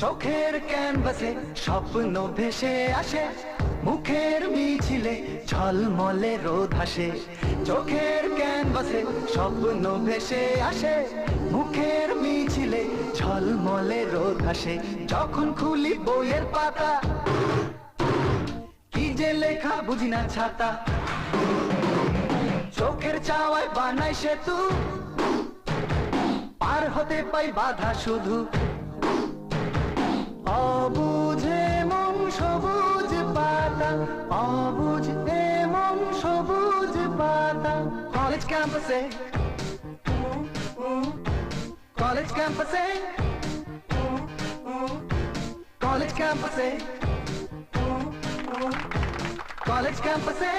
চোখের ক্যানভাসে স্বপ্ন ভেসে আসে, মুখের মিছিলে ঝলমলে রোদ হাসে। চোখের ক্যানভাসে স্বপ্ন ভেসে আসে, মুখের মিছিলে ঝলমলে রোদ হাসে। যখন খুলি বইয়ের পাতা, কি যে লেখা বুঝি না ছাতা। চোখের চাওয়ায় বানাই সেতু, পার হতে পাই বাধা শুধু। অবুঝ এমন সবুজ পাতা, অবুঝ এমন সবুজ পাতা। কলেজ ক্যাম্পাসে, কলেজ ক্যাম্পাসে, কলেজ ক্যাম্পাসে, কলেজ ক্যাম্পাসে।